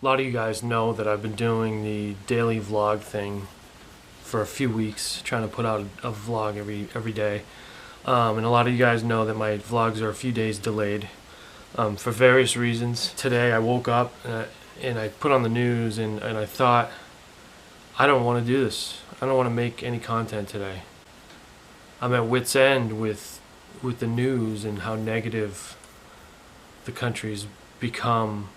lot of you guys know that I've been doing the daily vlog thing for a few weeks, trying to put out a vlog every day. And a lot of you guys know that my vlogs are a few days delayed for various reasons. Today I woke up and I put on the news and I thought, I don't want to do this. I don't want to make any content today. I'm at wit's end with the news and how negative the country's become.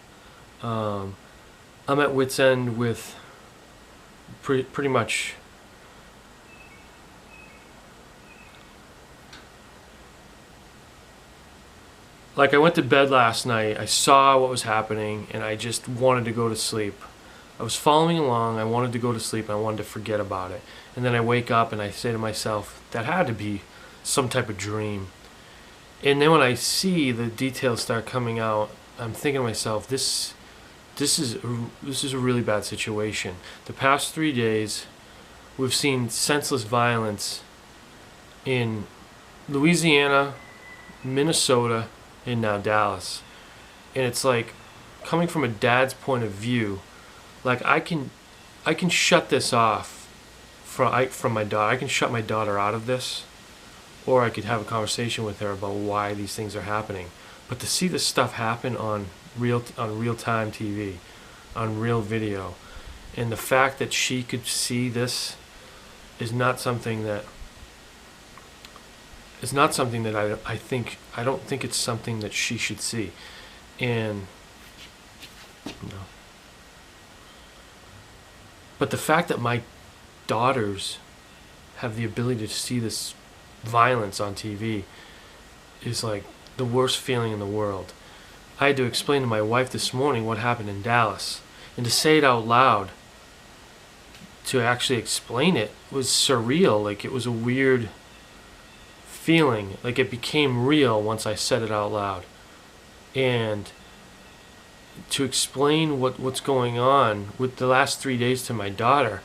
I'm at wit's end with pretty much like I went to bed last night, I saw what was happening, and I just wanted to go to sleep. I was following along, I wanted to go to sleep, and I wanted to forget about it. And then I wake up and I say to myself, that had to be some type of dream. And then when I see the details start coming out, I'm thinking to myself, this is a really bad situation. The past 3 days, we've seen senseless violence in Louisiana, Minnesota, and now Dallas. And it's like, coming from a dad's point of view, like I can shut this off from my daughter. I can shut my daughter out of this, or I could have a conversation with her about why these things are happening. But to see this stuff happen on real-time TV, on real video, and the fact that she could see this is not something that I don't think it's something that she should see. And no. But the fact that my daughters have the ability to see this violence on TV is like the worst feeling in the world. I had to explain to my wife this morning what happened in Dallas, and to say it out loud, to actually explain it, was surreal. Like, it was a weird feeling. Like, it became real once I said it out loud. And to explain what's going on with the last 3 days to my daughter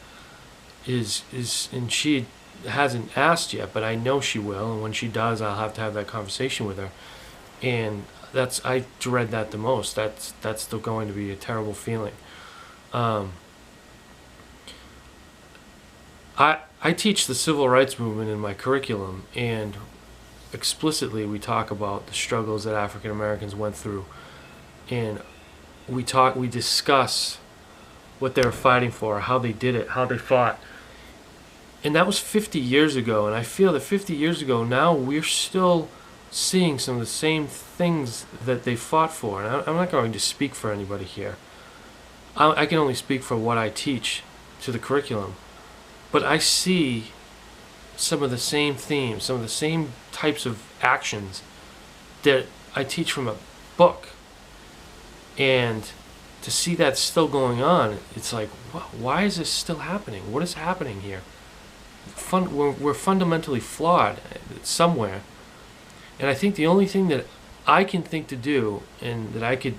is and she hasn't asked yet, but I know she will, and when she does, I'll have to have that conversation with her. And I dread that the most. That's still going to be a terrible feeling. I teach the civil rights movement in my curriculum, and explicitly we talk about the struggles that African Americans went through, and we discuss what they were fighting for, how they did it, how they fought. And that was 50 years ago, and I feel that 50 years ago, now we're still seeing some of the same things that they fought for. And I'm not going to speak for anybody here. I can only speak for what I teach to the curriculum. But I see some of the same themes, some of the same types of actions that I teach from a book. And to see that still going on, it's like, why is this still happening? What is happening here? We're fundamentally flawed somewhere. And I think the only thing that I can think to do, and that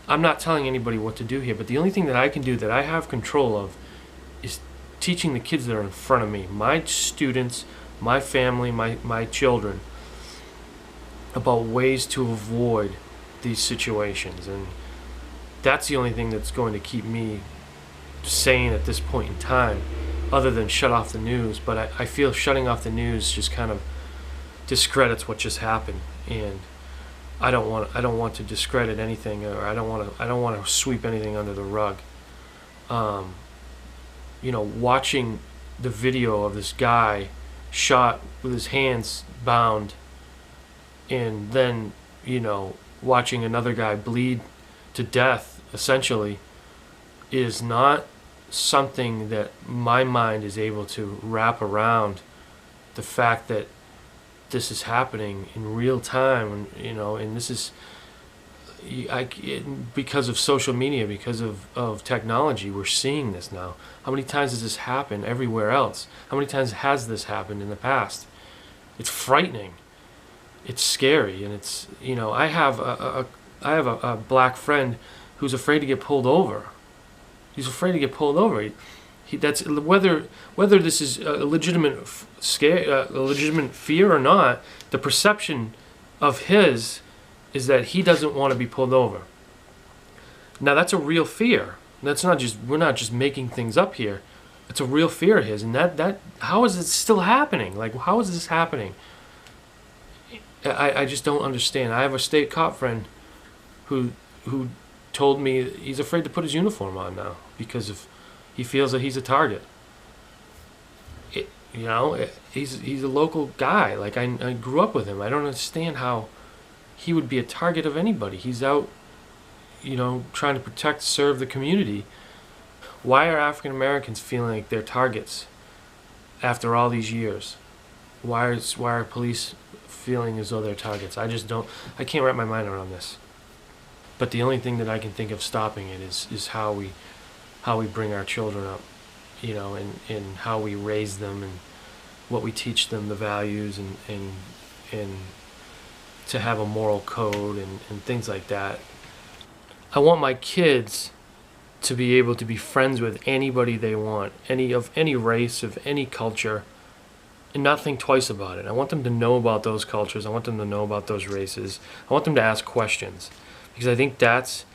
I'm not telling anybody what to do here, but the only thing that I can do, that I have control of, is teaching the kids that are in front of me, my students, my family, my children, about ways to avoid these situations. And that's the only thing that's going to keep me sane at this point in time, other than shut off the news. But I feel shutting off the news just kind of discredits what just happened, and I don't want to discredit anything, or I don't want to sweep anything under the rug. Watching the video of this guy shot with his hands bound, and then watching another guy bleed to death essentially, is not something that my mind is able to wrap around. The fact that this is happening in real time, and this is because of social media, because of technology, we're seeing this now. How many times has this happened everywhere else? How many times has this happened in the past? It's frightening. It's scary, and it's I have a black friend who's afraid to get pulled over. He's afraid to get pulled over. That's whether this is a legitimate fear or not. The perception of his is that he doesn't want to be pulled over. Now that's a real fear. That's not just, we're not just making things up here. It's a real fear of his, and that how is it still happening? Like, how is this happening? I just don't understand. I have a state cop friend who told me he's afraid to put his uniform on now because of he feels that he's a target. He's a local guy. Like, I grew up with him. I don't understand how he would be a target of anybody. He's out, trying to protect, serve the community. Why are African Americans feeling like they're targets after all these years? Why are police feeling as though they're targets? I can't wrap my mind around this. But the only thing that I can think of stopping it is how we bring our children up, and how we raise them and what we teach them, the values and to have a moral code and things like that. I want my kids to be able to be friends with anybody they want, of any race, of any culture, and not think twice about it. I want them to know about those cultures. I want them to know about those races. I want them to ask questions, because I think that's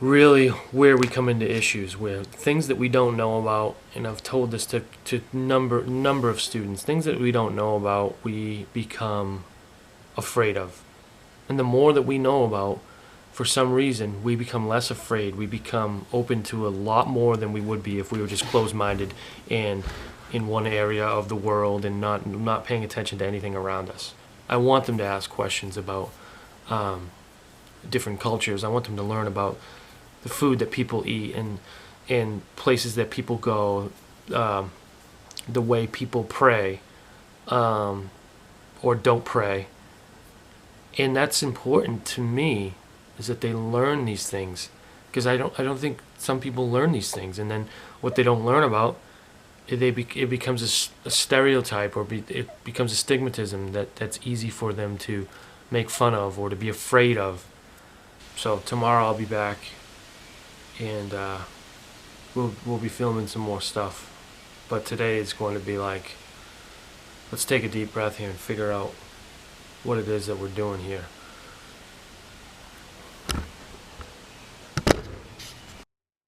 really where we come into issues, where things that we don't know about, and I've told this to number of students, things that we don't know about, we become afraid of. And the more that we know about, for some reason, we become less afraid. We become open to a lot more than we would be if we were just closed-minded and in one area of the world and not paying attention to anything around us. I want them to ask questions about different cultures. I want them to learn about the food that people eat and places that people go, the way people pray or don't pray. And that's important to me, is that they learn these things, because I don't think some people learn these things, and then what they don't learn about, it becomes a stereotype, or it becomes a stigmatism that's easy for them to make fun of or to be afraid of. So tomorrow I'll be back, and we'll be filming some more stuff. But today it's going to be like, let's take a deep breath here and figure out what it is that we're doing here.